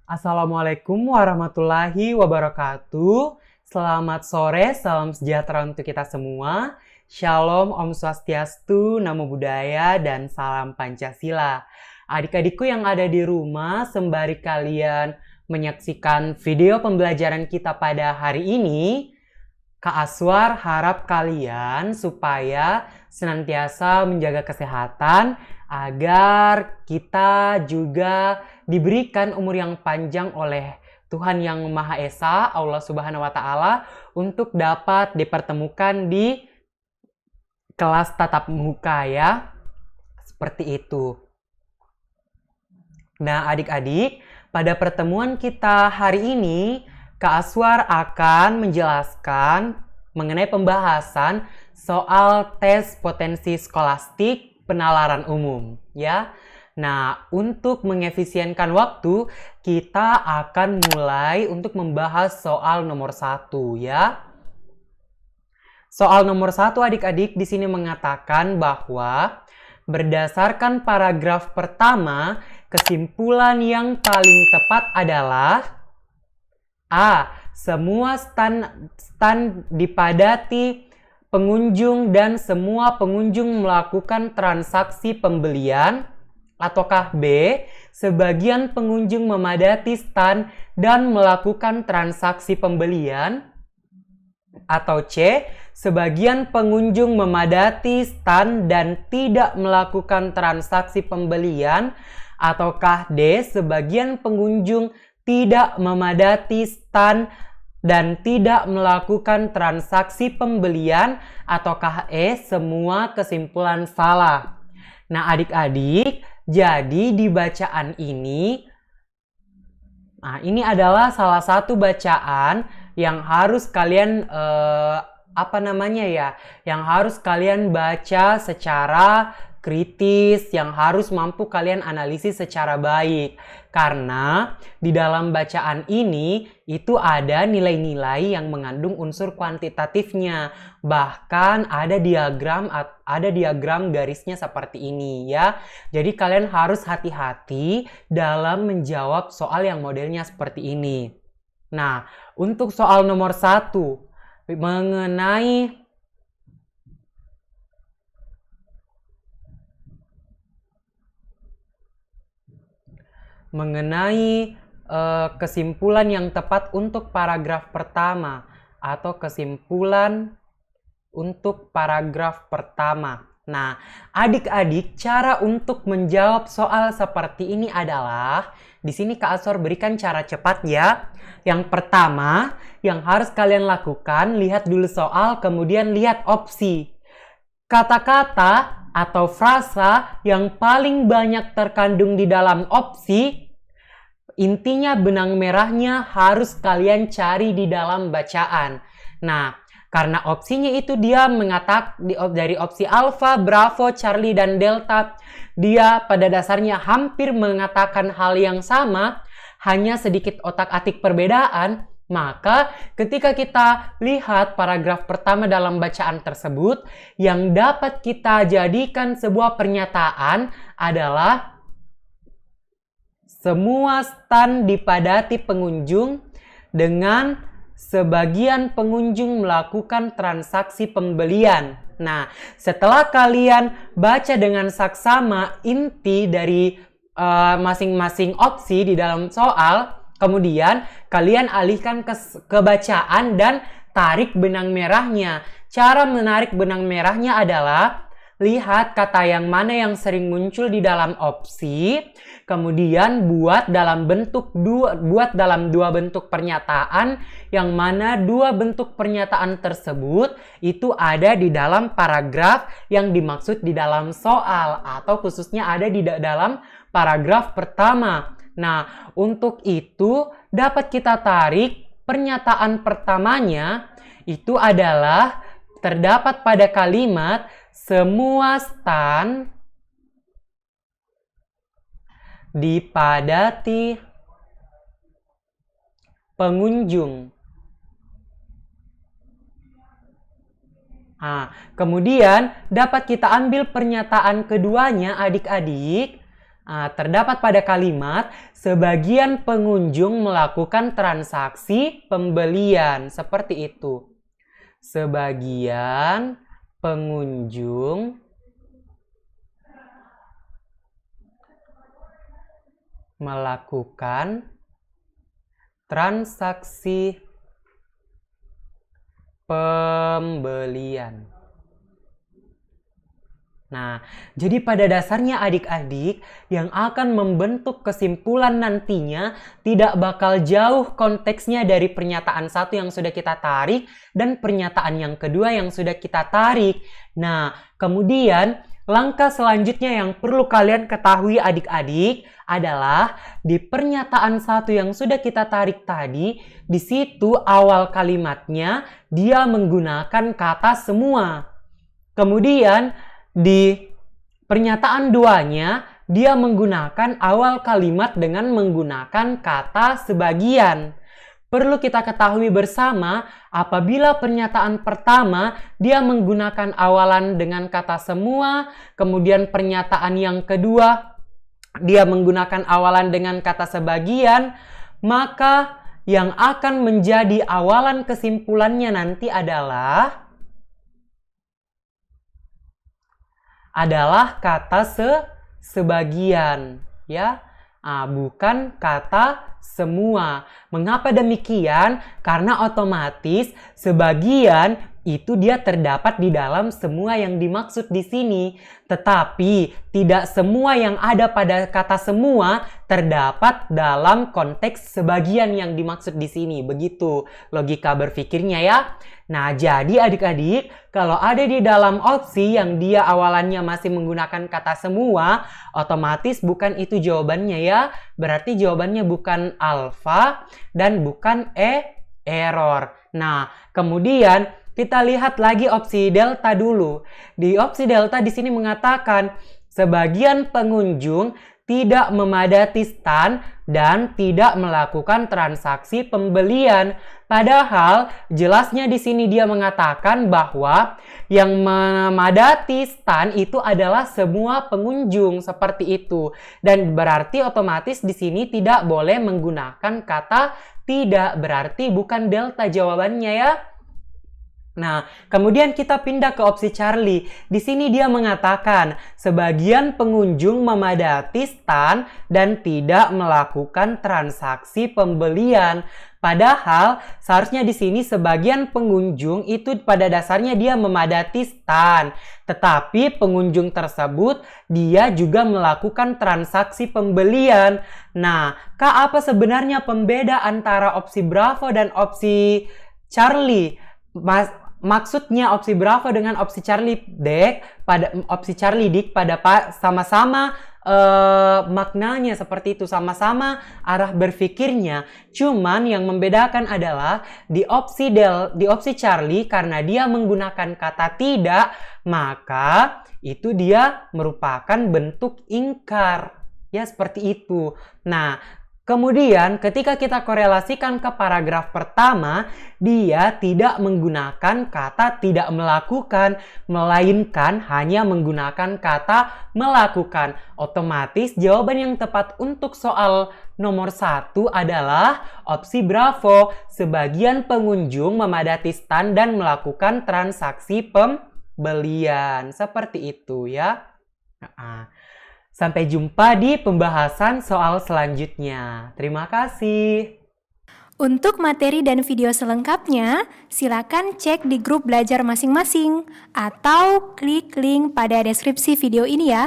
Assalamualaikum warahmatullahi wabarakatuh. Selamat sore, salam sejahtera untuk kita semua. Shalom, Om Swastiastu, Namo Buddhaya, dan salam Pancasila. Adik-adikku yang ada di rumah, sembari kalian menyaksikan video pembelajaran kita pada hari ini, Kak Aswar harap kalian supaya senantiasa menjaga kesehatan agar kita juga diberikan umur yang panjang oleh Tuhan Yang Maha Esa, Allah Subhanahu wa Ta'ala, untuk dapat dipertemukan di kelas tatap muka ya. Seperti itu. Nah, adik-adik, pada pertemuan kita hari ini, Kak Aswar akan menjelaskan mengenai pembahasan soal tes potensi skolastik penalaran umum ya. Nah, untuk mengefisienkan waktu, kita akan mulai untuk membahas soal nomor 1 ya. Soal nomor 1 adik-adik di sini mengatakan bahwa berdasarkan paragraf pertama, kesimpulan yang paling tepat adalah A. Semua stand dipadati pengunjung dan semua pengunjung melakukan transaksi pembelian. Ataukah B. Sebagian pengunjung memadati stand dan melakukan transaksi pembelian. Atau C. Sebagian pengunjung memadati stand dan tidak melakukan transaksi pembelian. Ataukah D. Sebagian pengunjung tidak memadati stand dan tidak melakukan transaksi pembelian. Ataukah E. Semua kesimpulan salah. Nah, adik-adik, jadi di bacaan ini, ini adalah salah satu bacaan yang harus kalian yang harus kalian baca secara kritis, yang harus mampu kalian analisis secara baik. Karena di dalam bacaan ini itu ada nilai-nilai yang mengandung unsur kuantitatifnya. Bahkan ada diagram garisnya seperti ini ya. Jadi kalian harus hati-hati dalam menjawab soal yang modelnya seperti ini. Nah, untuk soal nomor 1 mengenai kesimpulan yang tepat untuk paragraf pertama atau kesimpulan untuk paragraf pertama. Nah, adik-adik, cara untuk menjawab soal seperti ini adalah di sini Kak Aswar berikan cara cepat ya. Yang pertama, yang harus kalian lakukan, lihat dulu soal, kemudian lihat opsi. Kata-kata atau frasa yang paling banyak terkandung di dalam opsi, intinya benang merahnya harus kalian cari di dalam bacaan. Nah, karena opsinya itu dia mengatakan dari opsi Alpha, Bravo, Charlie, dan Delta, dia pada dasarnya hampir mengatakan hal yang sama, hanya sedikit otak-atik perbedaan. Maka ketika kita lihat paragraf pertama dalam bacaan tersebut, yang dapat kita jadikan sebuah pernyataan adalah semua stand dipadati pengunjung dengan sebagian pengunjung melakukan transaksi pembelian. Nah, setelah kalian baca dengan saksama inti dari masing-masing opsi di dalam soal, kemudian kalian alihkan ke bacaan dan tarik benang merahnya. Cara menarik benang merahnya adalah lihat kata yang mana yang sering muncul di dalam opsi, kemudian buat dalam dua bentuk pernyataan, yang mana dua bentuk pernyataan tersebut itu ada di dalam paragraf yang dimaksud di dalam soal, atau khususnya ada di dalam paragraf pertama. Nah, untuk itu dapat kita tarik pernyataan pertamanya itu adalah terdapat pada kalimat semua stand dipadati pengunjung. Kemudian dapat kita ambil pernyataan keduanya adik-adik. terdapat pada kalimat sebagian pengunjung melakukan transaksi pembelian. Seperti itu. Sebagian pengunjung melakukan transaksi pembelian. Nah, jadi pada dasarnya adik-adik yang akan membentuk kesimpulan nantinya tidak bakal jauh konteksnya dari pernyataan satu yang sudah kita tarik dan pernyataan yang kedua yang sudah kita tarik. Nah, kemudian langkah selanjutnya yang perlu kalian ketahui adik-adik adalah di pernyataan satu yang sudah kita tarik tadi, di situ awal kalimatnya dia menggunakan kata semua. Kemudian di pernyataan duanya, dia menggunakan awal kalimat dengan menggunakan kata sebagian. Perlu kita ketahui bersama, apabila pernyataan pertama dia menggunakan awalan dengan kata semua, kemudian pernyataan yang kedua dia menggunakan awalan dengan kata sebagian, maka yang akan menjadi awalan kesimpulannya nanti adalah kata sebagian, ya, bukan kata semua. Mengapa demikian? Karena otomatis sebagian itu dia terdapat di dalam semua yang dimaksud di sini, tetapi tidak semua yang ada pada kata semua terdapat dalam konteks sebagian yang dimaksud di sini. Begitu logika berpikirnya ya. Nah, jadi adik-adik, kalau ada di dalam opsi yang dia awalannya masih menggunakan kata semua, otomatis bukan itu jawabannya ya. Berarti jawabannya bukan alfa dan bukan error. Nah, kemudian kita lihat lagi opsi delta dulu. Di opsi delta di sini mengatakan sebagian pengunjung tidak memadati stand dan tidak melakukan transaksi pembelian. Padahal jelasnya di sini dia mengatakan bahwa yang memadati stand itu adalah semua pengunjung, seperti itu. Dan berarti otomatis di sini tidak boleh menggunakan kata tidak, berarti bukan delta jawabannya ya. Nah, kemudian kita pindah ke opsi Charlie. Di sini dia mengatakan sebagian pengunjung memadati stand dan tidak melakukan transaksi pembelian. Padahal seharusnya di sini sebagian pengunjung itu pada dasarnya dia memadati stand, tetapi pengunjung tersebut dia juga melakukan transaksi pembelian. Nah, apa sebenarnya pembeda antara opsi Bravo dan opsi Charlie? Maksudnya opsi Bravo dengan opsi Charlie Dick pada sama-sama maknanya seperti itu, sama-sama arah berpikirnya. Cuman yang membedakan adalah di opsi Charlie karena dia menggunakan kata tidak, maka itu dia merupakan bentuk ingkar. Ya, seperti itu. Nah, kemudian ketika kita korelasikan ke paragraf pertama, dia tidak menggunakan kata tidak melakukan, melainkan hanya menggunakan kata melakukan. Otomatis jawaban yang tepat untuk soal nomor 1 adalah opsi Bravo. Sebagian pengunjung memadati stand dan melakukan transaksi pembelian. Seperti itu ya. Sampai jumpa di pembahasan soal selanjutnya. Terima kasih. Untuk materi dan video selengkapnya, silakan cek di grup belajar masing-masing atau klik link pada deskripsi video ini ya.